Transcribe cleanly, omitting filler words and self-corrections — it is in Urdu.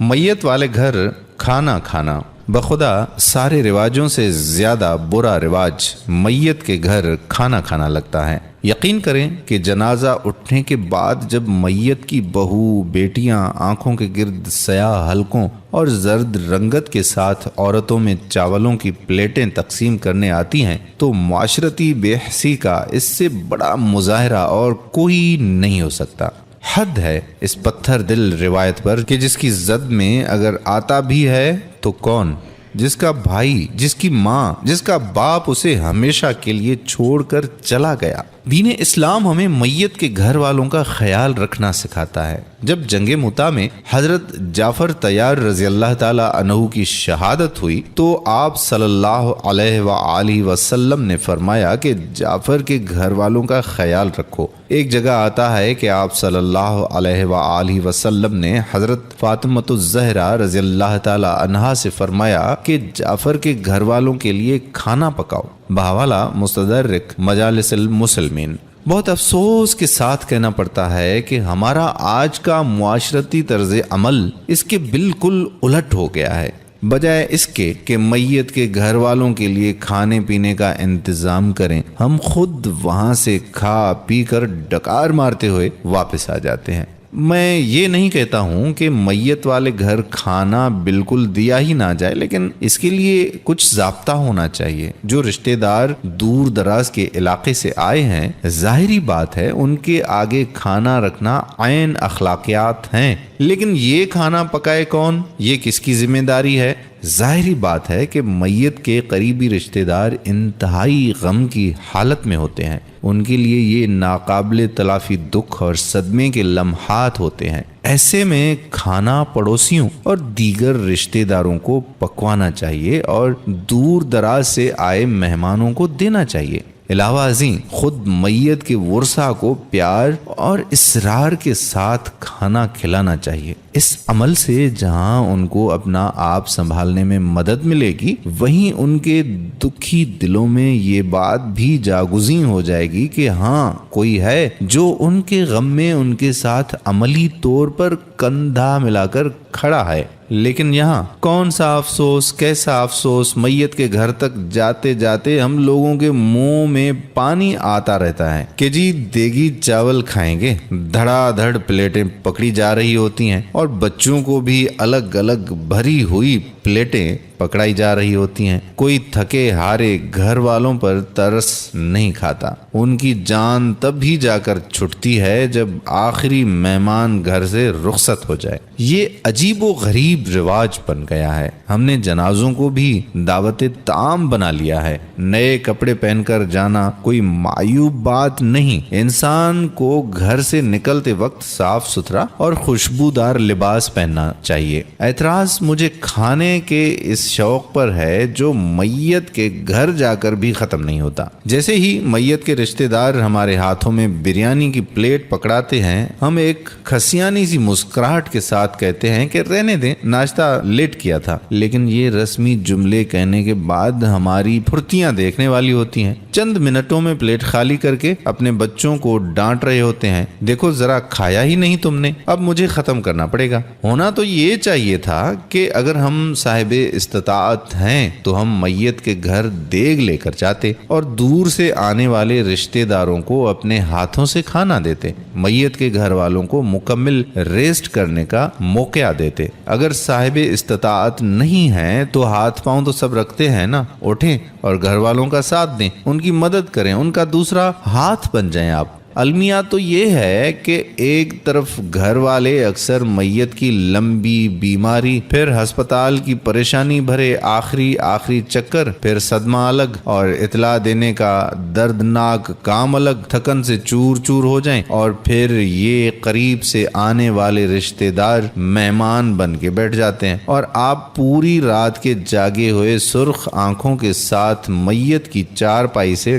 میت والے گھر کھانا کھانا بخدا سارے رواجوں سے زیادہ برا رواج میت کے گھر کھانا کھانا لگتا ہے۔ یقین کریں کہ جنازہ اٹھنے کے بعد جب میت کی بہو بیٹیاں آنکھوں کے گرد سیاہ حلقوں اور زرد رنگت کے ساتھ عورتوں میں چاولوں کی پلیٹیں تقسیم کرنے آتی ہیں تو معاشرتی بے حسی کا اس سے بڑا مظاہرہ اور کوئی نہیں ہو سکتا۔ حد ہے اس پتھر دل روایت پر کہ جس کی زد میں اگر آتا بھی ہے تو کون، جس کا بھائی، جس کی ماں، جس کا باپ اسے ہمیشہ کے لیے چھوڑ کر چلا گیا۔ دین اسلام ہمیں میت کے گھر والوں کا خیال رکھنا سکھاتا ہے۔ جب جنگ مؤتہ میں حضرت جعفر طیار رضی اللہ تعالی عنہ کی شہادت ہوئی تو آپ صلی اللہ علیہ وآلہ وسلم نے فرمایا کہ جعفر کے گھر والوں کا خیال رکھو۔ ایک جگہ آتا ہے کہ آپ صلی اللہ علیہ وآلہ وسلم نے حضرت فاطمۃ الزہرا رضی اللہ تعالی عنہا سے فرمایا کہ جعفر کے گھر والوں کے لیے کھانا پکاؤ۔ بحوالہ مستدرک مجالس المسلمین۔ بہت افسوس کے ساتھ کہنا پڑتا ہے کہ ہمارا آج کا معاشرتی طرز عمل اس کے بالکل الٹ ہو گیا ہے۔ بجائے اس کے کہ میت کے گھر والوں کے لیے کھانے پینے کا انتظام کریں، ہم خود وہاں سے کھا پی کر ڈکار مارتے ہوئے واپس آ جاتے ہیں۔ میں یہ نہیں کہتا ہوں کہ میت والے گھر کھانا بالکل دیا ہی نہ جائے، لیکن اس کے لیے کچھ ضابطہ ہونا چاہیے۔ جو رشتہ دار دور دراز کے علاقے سے آئے ہیں، ظاہری بات ہے ان کے آگے کھانا رکھنا عین اخلاقیات ہیں، لیکن یہ کھانا پکائے کون، یہ کس کی ذمہ داری ہے؟ ظاہری بات ہے کہ میت کے قریبی رشتہ دار انتہائی غم کی حالت میں ہوتے ہیں، ان کے لیے یہ ناقابل تلافی دکھ اور صدمے کے لمحات ہوتے ہیں۔ ایسے میں کھانا پڑوسیوں اور دیگر رشتہ داروں کو پکوانا چاہیے اور دور دراز سے آئے مہمانوں کو دینا چاہیے۔ علاوہ ازیں خود میت کے ورثاء کو پیار اور اصرار کے ساتھ کھانا کھلانا چاہیے۔ اس عمل سے جہاں ان کو اپنا آپ سنبھالنے میں مدد ملے گی، وہیں ان کے دکھی دلوں میں یہ بات بھی جاگزیں ہو جائے گی کہ ہاں کوئی ہے جو ان کے غم میں ان کے ساتھ عملی طور پر کندھا ملا کر کھڑا ہے۔ لیکن یہاں کون سا افسوس، کیسا افسوس، میت کے گھر تک جاتے جاتے ہم لوگوں کے منہ میں پانی آتا رہتا ہے کہ جی دیگی چاول کھائیں گے، دھڑا دھڑ پلیٹیں پکڑی جا رہی ہوتی ہیں اور بچوں کو بھی الگ الگ بھری ہوئی پلیٹیں پکڑائی جا رہی ہوتی ہیں۔ کوئی تھکے ہارے گھر والوں پر ترس نہیں کھاتا، ان کی جان تب ہی جا کر چھٹتی ہے جب آخری مہمان گھر سے رخصت ہو جائے۔ یہ عجیب و غریب رواج بن گیا ہے۔ ہم نے جنازوں کو بھی دعوت طعام بنا لیا ہے۔ نئے کپڑے پہن کر جانا کوئی معیوب بات نہیں، انسان کو گھر سے نکلتے وقت صاف ستھرا اور خوشبودار لباس پہننا چاہیے۔ اعتراض مجھے کھانے کے اس شوق پر ہے جو میت کے گھر جا کر بھی ختم نہیں ہوتا۔ جیسے ہی میت کے رشتہ دار ہمارے ہاتھوں میں بریانی کی پلیٹ پکڑاتے ہیں، ہم ایک کھسیانی سی مسکراہٹ کے ساتھ کہتے ہیں کہ رہنے دیں، ناشتہ لیٹ کیا تھا۔ لیکن یہ رسمی جملے کہنے کے بعد ہماری پھرتیاں دیکھنے والی ہوتی ہیں۔ چند منٹوں میں پلیٹ خالی کر کے اپنے بچوں کو ڈانٹ رہے ہوتے ہیں، دیکھو ذرا کھایا ہی نہیں تم نے، اب مجھے ختم کرنا پڑے گا۔ ہونا تو یہ چاہیے تھا کہ اگر ہم صاحب استطاعت ہیں تو ہم میت کے گھر دیگ لے کر جاتے اور دور سے آنے والے رشتہ داروں کو اپنے ہاتھوں سے کھانا دیتے، میت کے گھر والوں کو مکمل ریسٹ کرنے کا موقع دیتے۔ اگر صاحب استطاعت نہیں ہیں تو ہاتھ پاؤں تو سب رکھتے ہیں نا، اٹھیں اور گھر والوں کا ساتھ دیں، ان کی مدد کریں، ان کا دوسرا ہاتھ بن جائیں آپ۔ المیہ تو یہ ہے کہ ایک طرف گھر والے اکثر میت کی لمبی بیماری، پھر ہسپتال کی پریشانی بھرے آخری چکر، پھر صدمہ الگ اور اطلاع دینے کا دردناک کام الگ، تھکن سے چور چور ہو جائیں، اور پھر یہ قریب سے آنے والے رشتہ دار مہمان بن کے بیٹھ جاتے ہیں اور آپ پوری رات کے جاگے ہوئے سرخ آنکھوں کے ساتھ میت کی چارپائی سے